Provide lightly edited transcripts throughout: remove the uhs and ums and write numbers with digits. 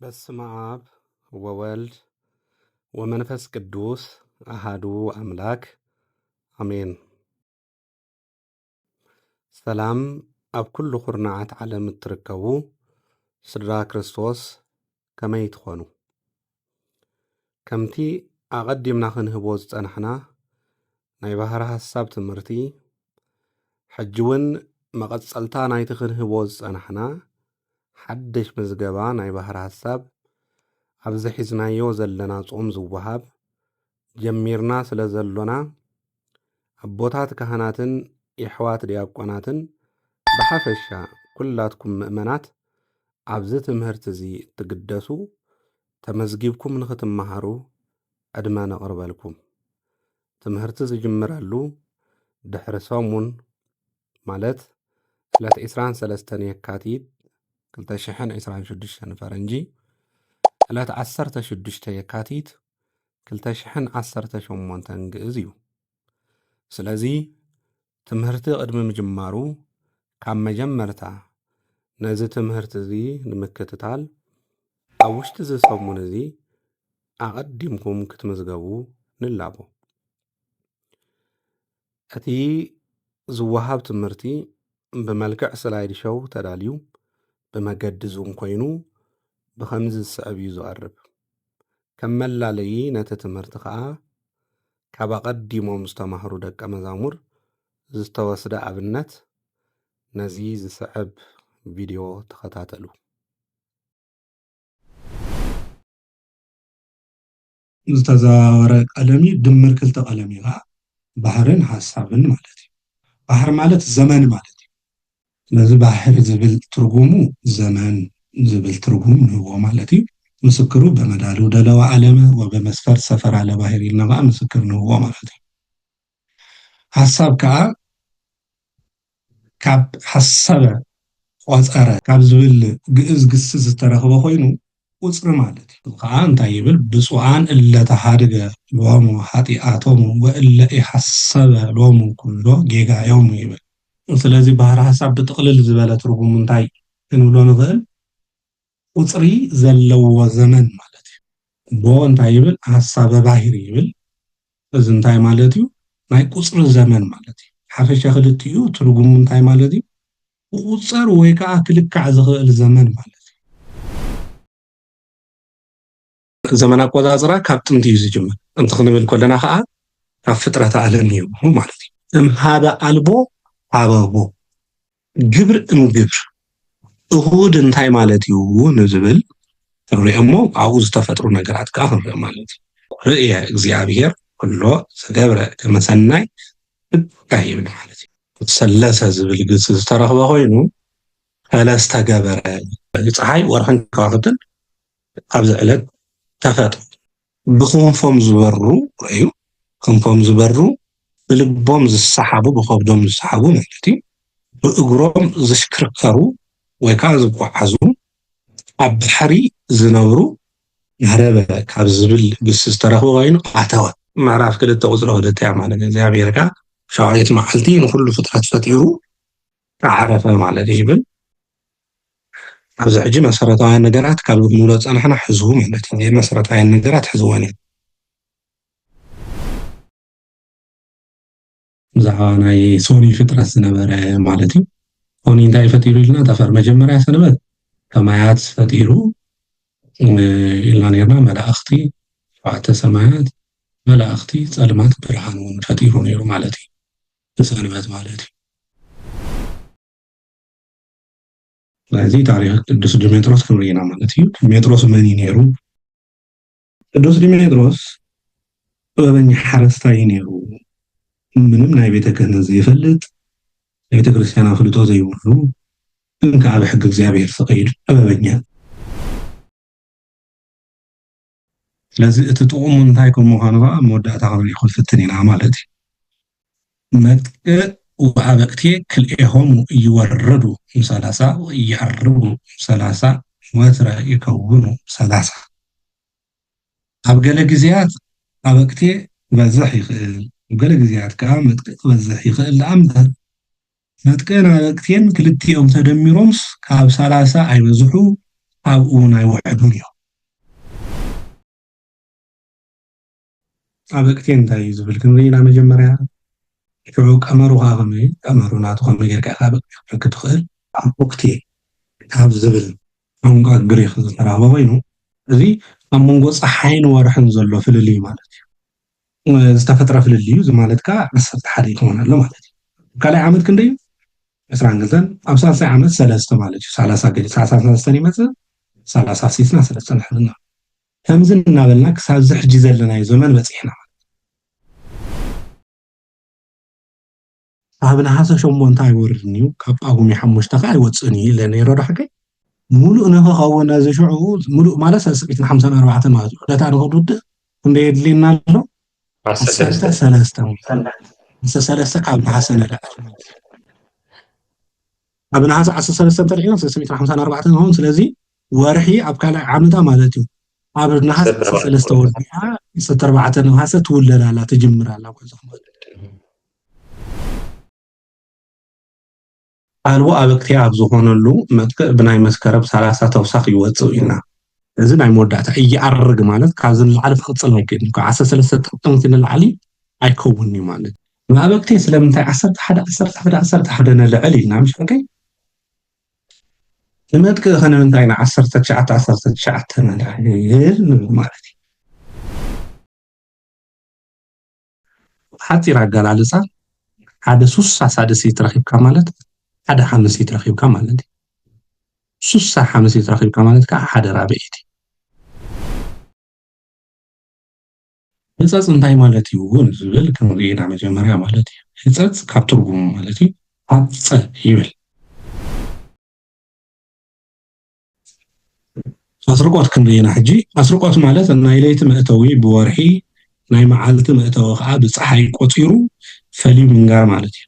በስመ አብ ወወልድ ወመንፈስ ቅዱስ አሃዱ አምላክ አሜን። ሰላም ኣብ ኩሉ ኩርናዓት ዓለም እትርከቡ ስድራ ክርስቶስ ከመይ ትኾኑ? ከምቲ ኣቐዲምና ክንህቦ ዝጸናሕና ናይ ባሕሪ ሃሳብ ትምህርቲ ሕጂ እውን መቐጸልታ ናይቲ ክንህቦ ዝጸናሕና ሓድሽ ምዝገባ ናይ ባሕሪ ሃሳብ ኣብ ዝሒዝናዮ ዘለና ጾም ዝወሃብ ጀሚርና ስለ ዘሎና ኣቦታት ካህናትን የሕዋት ዲያቆናትን ብሓፈሻ ኩላትኩም ምእመናት ኣብዚ ትምህርቲ እዚ እትግደሱ ተመዝጊብኩም ንኽትመሃሩ ዕድመ ነቕርበልኩም። ትምህርቲ ዝጅምረሉ ድሕሪ ሰሙን ማለት 23 የካቲት 2026 ፈረንጂ ዕለት 16 የካቲት 2018 ግእዝ እዩ። ስለዚ ትምህርቲ ቅድሚ ምጅማሩ ካብ መጀመርታ ነዚ ትምህርቲ እዚ ንምክትታል ኣብ ውሽጢ ዝሰሙን እዚ ኣቐዲምኩም ክትምዝገቡ ንላቦ። እቲ ዝወሃብ ትምህርቲ ብመልክዕ ስላይድ ሾው ተዳልዩ ብመገዲ ዙም ኮይኑ ብኸምዚ ዝስዕብ እዩ ዝቐርብ። ከም መላለዪ ነቲ ትምህርቲ ከዓ ካብ ኣቐዲሞም ዝተማህሩ ደቀ መዛሙር ዝተወስደ ኣብነት ነዚ ዝስዕብ ቪድዮ ተኸታተሉ። ዝተዘዋወረ ቀለሚ ድምር ክልተ ቀለሚ ከዓ ባሕርን ሓሳብን ማለት እዩ። ባሕር ማለት ዘመን ማለት እዩ። ስለዚ ባሕር ዝብል ትርጉሙ ዘመን ዝብል ትርጉም ንህቦ ማለት እዩ። ምስክሩ በመዳሉ ደለዋ ዓለመ ወበመስፈር ሰፈር አለ ባሕር ኢልና ከዓ ምስክር ንህቦ ማለት እዩ። ሓሳብ ከዓ ካብ ሓሰበ ቆፀረ ካብ ዝብል ግእዝ ግስ ዝተረኽበ ኮይኑ ቁፅሪ ማለት እዩ። ከዓ እንታይ ይብል? ብፁዓን እለ ተሓድገ ሎሙ ሓጢኣቶሙ ወእለ ኢሓሰበ ሎሙ ኩሎ ጌጋዮሙ ይብል። ስለዚ ባሕሪ ሓሳብ ብጥቕልል ዝበለ ትርጉሙ እንታይ ክንብሎ ንኽእል? ቁፅሪ ዘለዎ ዘመን ማለት እዩ። ቦ እንታይ ይብል? ሓሳበ ባሕሪ ይብል። እዚ እንታይ ማለት እዩ? ናይ ቁፅሪ ዘመን ማለት እዩ። ሓፈሻ ክልቲኡ ትርጉሙ እንታይ ማለት እዩ? ቁፅር ወይ ከዓ ክልካዕ ዝኽእል ዘመን ማለት እዩ። ዘመን ኣቆፃፅራ ካብ ጥንቲ እዩ ዝጅምር። ጥንቲ ክንብል ከለና ከዓ ካብ ፍጥረት ዓለም እዩ ማለት እዩ። እምሃበ ኣልቦ ሃበቦ ግብር እምግብር እሁድ እንታይ ማለት እዩ ንዝብል ንሪኦሞ ኣብኡ ዝተፈጥሩ ነገራት ከዓ ክንሪኦ ማለት እዩ። ርእየ እግዚኣብሔር ኩሎ ዝገብረ ከመ ሰናይ ፍቃ ይብል ማለት እዩ። ሰለሰ ዝብል ግስ ዝተረኽበ ኮይኑ ሰለስተ ገበረ ፀሓይ ወርሕን ከዋኽብትን ኣብዚ ዕለት ተፈጥሩ ብክንፎም ዝበሩ እዩ። ክንፎም ዝበሩ ብልቦም ዝሰሓቡ ብከብዶም ዝሰሓቡ ማለት እዩ። ብእግሮም ዝሽክርከሩ ወይ ከዓ ዝጓዓዙ ኣብ ባሕሪ ዝነብሩ ሃረበ ካብ ዝብል ግስ ዝተረኽበ ኮይኑ ኣተወ ምዕራፍ 2 ቁፅሪ 2 እያ ማለት እዩ። እግዚኣብሔር ከዓ ሸውዓይት መዓልቲ ንኩሉ ፍጥረት ፈጢሩ ዓረፈ ማለት ይብል። ኣብዚ ሕጂ መሰረታውያን ነገራት ካብ ንብሎ ፀናሕና ሕዝቡ ማለት እዩ። መሰረታውያን ነገራት ሕዝወን እዮም። ብዛዕባ ናይ ሶኒ ፍጥረት ዝነበረ ማለት እዩ። ሶኒ እንታይ ፈጢሩ ኢልና ተፈር መጀመርያ ሰንበት ሰማያት ፈጢሩ ኢልና ነርና። መላእኽቲ ሸውዓተ ሰማያት መላእኽቲ ጸልማት ብርሃን እውን ፈጢሩ ነይሩ ማለት እዩ። ብሰንበት ማለት እዩ። ስለዚ ታሪክ ቅዱስ ዲሜጥሮስ ክንርኢና ማለት እዩ። ዲሜጥሮስ መን እዩ ነይሩ? ቅዱስ ዲሜጥሮስ ጥበበኛ ሓረስታይ ነይሩ። ምንም ናይ ቤተ ክህነት ዘይፈልጥ ናይ ቤተ ክርስቲያን ኣፍልጦ ዘይብሉ ግን ከዓ ብሕጊ እግዚኣብሔር ዝኸይድ ጥበበኛ። ስለዚ እቲ ጥቕሙ እንታይ ከም ምዃኑ ከዓ መወዳእታ ክንሪኦ ክንፍትን ኢና ማለት እዩ። መጥቅዕ ወአበቅቴ ክልኤሆሙ ይወረዱ 30 ወይዓርቡ 30 ወትረ ይከውኑ 30። ኣብ ገለ ግዜያት ኣበቅቴ ክበዝሕ ይኽእል፣ ገለ ግዜያት ከዓ መጥቅዕ ክበዝሕ ይኽእል። እምበር መጥቅዕን ኣበቅቴን ክልቲኦም ተደሚሮምስ ካብ 30 ኣይበዝሑ ኣብኡ ናይ ውዕዱን እዮም ኣበቅቴ እንታይ እዩ ዝብል ክንርኢና መጀመርያ ሽዑ ቀመሩኻ ከመይ ቀመሩ ናቱ ከመይ ጌርካ ኢኻ በቅቴ ክትኽእል ኣበቅቴ ካብ ዝብል ቋንቋ ግሪክ ዝተረኸበ ኮይኑ እዚ ኣብ መንጎ ፀሓይን ወርሕን ዘሎ ፍልልይ ማለት እዩ ዝተፈጥረ ፍልልይ እዩ እዚ ማለት ከዓ 11 ይኸውን ኣሎ ማለት እዩ ካልኣይ ዓመት ክንደይ እዩ 22 ኣብ ሳልሳይ ዓመት 3 ማለት እዩ 33 ይመፅእ 30 ሲስና 3 ንሕልና ከምዚ እናበልና ክሳብ ዚ ሕጂ ዘለናዮ ዘመን በፂሕና ኣብ ነሓሰ 8 ኣይወርድን እዩ ካብ ጳጉሜ 5 ከዓ ኣይወፅእን እዩ ኢለ ነይሮ ዳሕከይ ሙሉእ ንክኸውን እዚ ሽዑ ሙሉእ ማለት 354 ማለት እዩ ዕለታ ንክትውድእ ክንደይ የድልየና ኣሎ 13 ካብ ነሓሰ ነዳእ ኣብ ነሓሰ 13 እንተሪእና 354 ንኸውን ስለዚ ወርሒ ኣብ ካልኣይ ዓመታ ማለት እዩ ኣብ ነሓሰ 13 ወርዲኣ 14 ነሓሰ ትውለዳላ ትጅምራላ ኣልቦ ኣበቅቴ ኣብ ዝኾነሉ መጥቅዕ ብናይ መስከረም 30 ተውሳኽ ይወፅእ ኢና እዚ ናይ መወዳእታ እየኣርግ ማለት ካብ ዝለዓለ ክቅፅል ኣይክእልን ካብ 13 ጥቅምቲ ንላዕሊ ኣይከውን እዩ ማለት ንኣበቅቴ ስለምንታይ 11 ነልዕል ኢልና ምሽ ከይ ንመጥቅዕ ንምንታይ ና 19 ነልዕል ማለት እዩ ሓፂር ኣገላልፃ ሓደ ሱሳ ሳድሲት ረኺብካ ማለት ሓደ ሓምሲት ረኺብካ ማለት እዩ ሱሳ ሓምሲት ረኺብካ ማለት ከዓ ሓደ ራብዒት ህፀፅ እንታይ ማለት እዩ ዝብል ክንርኢና መጀመርያ ማለት እዩ ህፀፅ ካብ ትርጉሙ ማለት እዩ ሃፀ ይብል ኣስርቆት ክንርኢና ሕጂ ኣስርቆት ማለት ናይ ለይቲ መእተዊ ብወርሒ ናይ መዓልቲ መእተዊ ከዓ ብፀሓይ ቆፂሩ ፈልዩ ምንጋር ማለት እዩ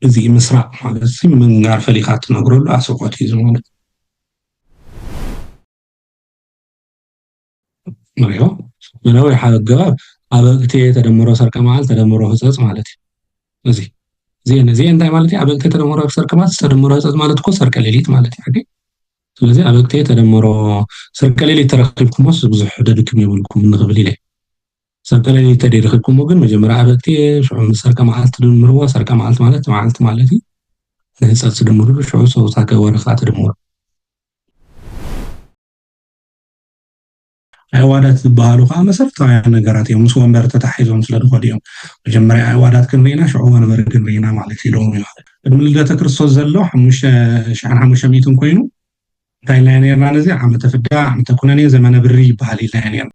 እዚ ምስራቅ ማለት እዩ ምንጋር ፈሊኻ ትነግረሉ ኣስርቆት እዩ ማለት ንሪኦ ብነዊሕ ኣገባብ ኣበቅቴ ተደምሮ ሰርቀ መዓልቲ ተደምሮ ህፀፅ ማለት እዩ እዚ እንታይ ማለት እዩ ኣበቅቴ ተደምሮ ሰርቀ መዓልቲ ተደምሮ ህፀፅ ማለት እኮ ሰርቀ ሌሊት ማለት እዩ ስለዚ ኣበቅቴ ተደምሮ ሰርቀ ሌሊት ተረኺብኩሞስ ብዙሕ ደድክም የብልኩም ንኽብል ኢለ ሰርቀ ሌሊት ተደሪኽኩሞ ግን መጀመርያ ኣበቅቴ ሽዑ ሰርቀ መዓልቲ ድምርዎ ሰርቀ መዓልቲ ማለት መዓልቲ ማለት እዩ ህፀፅ ድምርሉ ሽዑ ሰውሳከ ወርኻ ትድምሩ ኣዕዋዳት ዝበሃሉ ከዓ መሰረታውያን ነገራት እዮም ምስ ወንበር ተታሒዞም ስለዝኸዱ እዮም መጀመርያ ኣዕዋዳት ክንርኢና ሽዑ ወንበር ክንርኢና ማለት ኢሎም እዩ ቅድሚ ልደተ ክርስቶስ ዘሎ 5500 ኮይኑ እንታይ ኢልና ነርና ነዚ ዓመተ ፍዳ ዓመተ ኩነኔ ዘመነ ብሪ ይበሃል ኢልና ነርና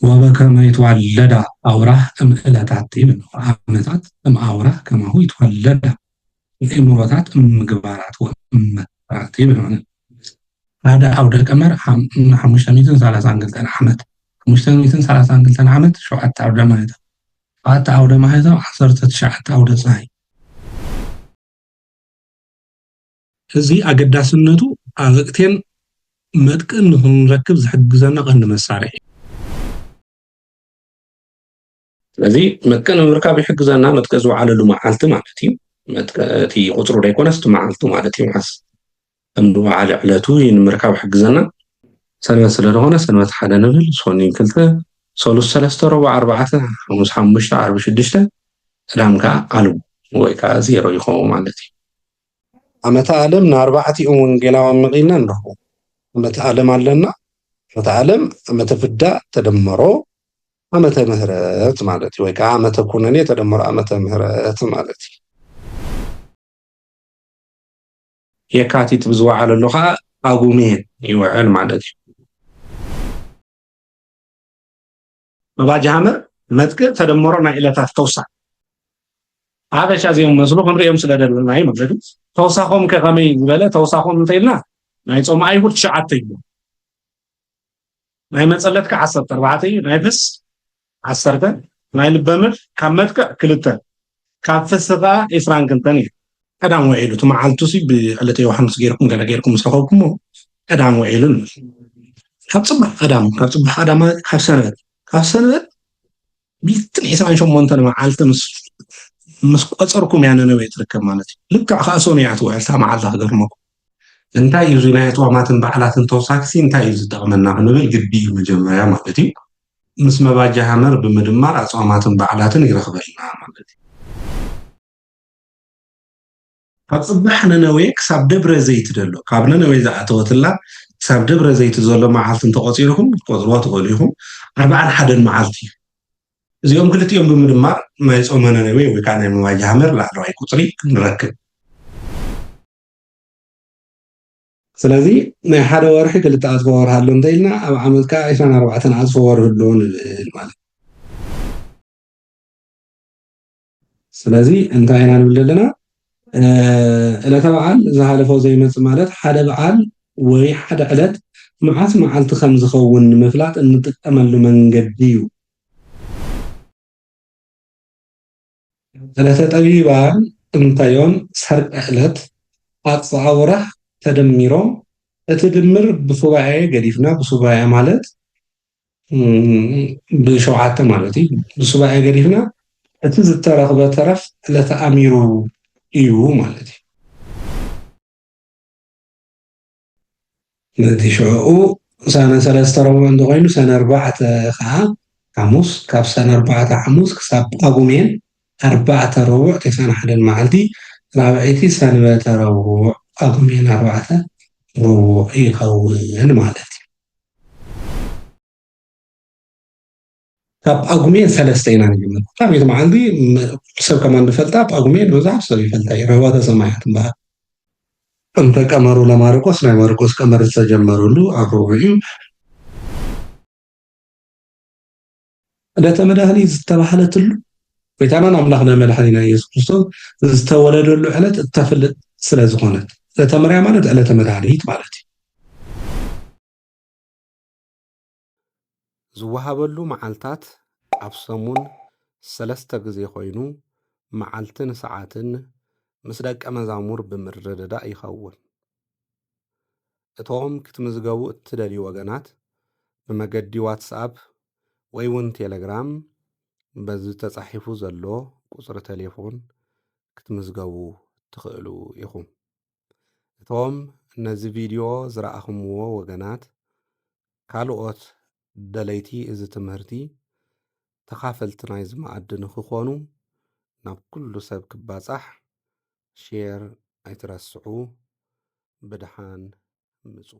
ወበከመ ይትዋለዳ ኣውራህ እምዕለታት ይብል ዓመታት እምኣውራህ ከማሁ ይትዋለዳ እምሮታት እምግባራት ወእምመራት ይብል ማለት ሓደ ዓውደ ቀመር 532 ዓመት 532 ዓመት 7 ዓውደ ማሕተም 7 ዓውደ ማሕተም 19 ዓውደ ፀሓይ እዚ ኣገዳስነቱ ኣበቅቴን መጥቅዕን ንክንረክብ ዝሕግዘና ቀንዲ መሳርሒ ስለዚ መጥቅዕ ንምርካብ ይሕግዘና መጥቅዕ ዝወዓለሉ መዓልቲ ማለት እዩ መጥቅዕ እቲ ቁፅሩ ደይኮነስ እቲ መዓልቱ ማለት እዩ ማስ እንወዓለ ዕለቱ ንምርካብ ይሕግዘና ሰንበት ስለዝኾነ ሰንበት ሓደ ንብል ሶኒን 2 ሶሉስ 3 4 4 5 5 46 ቅዳም ከዓ ኣልቡ ወይ ከዓ 0 ይኸውን ማለት እዩ ዓመተ ዓለም ን4 ወንጌላውያን መቒልና ንረኽቦ ዓመተ ዓለም ኣለና ዓመተ ዓለም ዓመተ ፍዳ ተደመሮ ዓመተ ምህረት ማለት እዩ ወይ ከዓ ዓመተ ኩነኔ ተደመሮ ዓመተ ምህረት ማለት እዩ የካቲት ብዝወዓለሉ ከዓ ጳጉሜ ይውዕል ማለት እዩ መባጃ ሃመር መጥቅዕ ተደመሮ ናይ ዕለታት ተውሳኽ ሓበሻ እዚኦም መስሉ ክንሪኦም ስለደለና እዩ ማለት እዩ ተውሳኾም ከመይ ዝበለ ተውሳኾም እንተኢልና ናይ ጾም ኣይሁድ 9 እዩ ናይ መፀለት ከዓ 14 እዩ ናይ ፍስ 10 ናይ ልበምር ካብ መጥቅዕ 2 ካብ ፍስ ከዓ 22 እዩ ቀዳም ውዒሉ እቲ መዓልቱ ብዕለተ ዮሃንስ ገይርኩም ገለ ገይርኩም ዝረኸብኩሞ ቀዳም ውዒሉ ካብ ፅባሕ ቀዳም ካብ ሰንበት ብልትን 28 መዓልቲ ምስ ቆፀርኩም ያነ ነበይ ትርከብ ማለት እዩ ልክዕ ከዓ ሶንያ ትውዕል እታ መዓልታ ክገርመኩም እንታይ እዩ ናይ ኣፅዋማትን በዓላትን ተወሳክሲ እንታይ እዩ ዝጠቕመና ክንብል ግዲ እዩ መጀመርያ ማለት እዩ ምስ መባጃ ሃመር ብምድማር ኣፅዋማትን በዓላትን ይረኽበልና ማለት እዩ ካብ ፅባሕ ነነዌ ክሳብ ደብረ ዘይት ደሎ ካብ ነነዌ ዝኣተወትላ ክሳብ ደብረ ዘይት ዘሎ መዓልቲ እንተቆፂርኩም ክትቆፅርዎ ትኽእሉ ኢኹም 41 መዓልቲ እዩ እዚኦም ክልቲኦም ብምድማር ናይ ፆመ ነነዌ ወይ ከዓ ናይ መባጃ ሃመር ላዕለዋይ ቁፅሪ ንረክብ ስለዚ ናይ ሓደ ወርሒ ክልተ ኣፅፎ ወርሒ ኣሎ እንተኢልና ኣብ ዓመት ከዓ 24 ኣፅፎ ወርሒ ኣለዎ ንብል ማለት ስለዚ እንታይ ኢና ንብል ዘለና ዕለተ በዓል ዝሃለፎ ዘይመፅእ ማለት ሓደ በዓል ወይ ሓደ ዕለት መዓዝ መዓልቲ ከም ዝኸውን ንምፍላጥ እንጥቀመሉ መንገዲ እዩ ዕለተ ጠቢባን እንታይ ሰርቀ ዕለት ኣፀዋውራ ተደሚሮም እቲ ድምር ብሱባኤ ገዲፍና ብሱባኤ ማለት ብሸውዓተ ማለት እዩ ብሱባኤ ገዲፍና እቲ ዝተረኽበ ተረፍ ዕለተ ኣሚሩ እዩ ማለት እዩ ነቲ ሽዑኡ ሰነ 3 ረቡዕ እንተኮይኑ ሰነ 4 ከዓ ሓሙስ ካብ ሰነ 4 ሓሙስ ክሳብ ጳጉሜን 4 ረቡዕ 91 መዓልቲ ራብዒቲ ሰንበተ ረቡዕ ጳጉሜን 4 ረቡዕ ይኸውን ማለት እዩ ካብ ጳጉሜን 3 ኢና ንጅምር ራብዒቲ መዓልቲ ሰብ ከማ ንፈልጣ ጳጉሜን ብዙሕ ሰብ ይፈልጣ እዩ ረህዋተ ሰማያት እምበኣር እንተ ቀመሩ ለማርቆስ ናይ ማርቆስ ቀመር ዝተጀመረሉ ኣብ ረቡዕ እዩ ዕለተ መድሃኒት ዝተባህለትሉ ወይታና ኣምላኽና መድሓኒና ኢየሱስ ክርስቶስ ዝተወለደሉ ዕለት እተፍልጥ ስለ ዝኾነት ዕለተ መርያ ማለት ዕለተ መድሃኒት ማለት እዩ ዝወሃበሉ መዓልታት ኣብ ሰሙን 3 ግዜ ኮይኑ መዓልትን ሰዓትን ምስ ደቀ መዛሙር ብምርድዳእ ይኸውን እቶም ክትምዝገቡ እትደልዩ ወገናት ብመገዲ ዋትስኣፕ ወይ እውን ቴሌግራም በዚ ተጻሒፉ ዘሎ ቁጽሪ ቴሌፎን ክትምዝገቡ ትኽእሉ ኢኹም እቶም ነዚ ቪድዮ ዝረኣኽምዎ ወገናት ካልኦት ደለይቲ እዚ ትምህርቲ ተኻፈልቲ ናይ ዝመኣዲ ንክኾኑ ናብ ኩሉ ሰብ ክባጻሕ ሼር ኣይትረስዑ ብድሓን ምፁ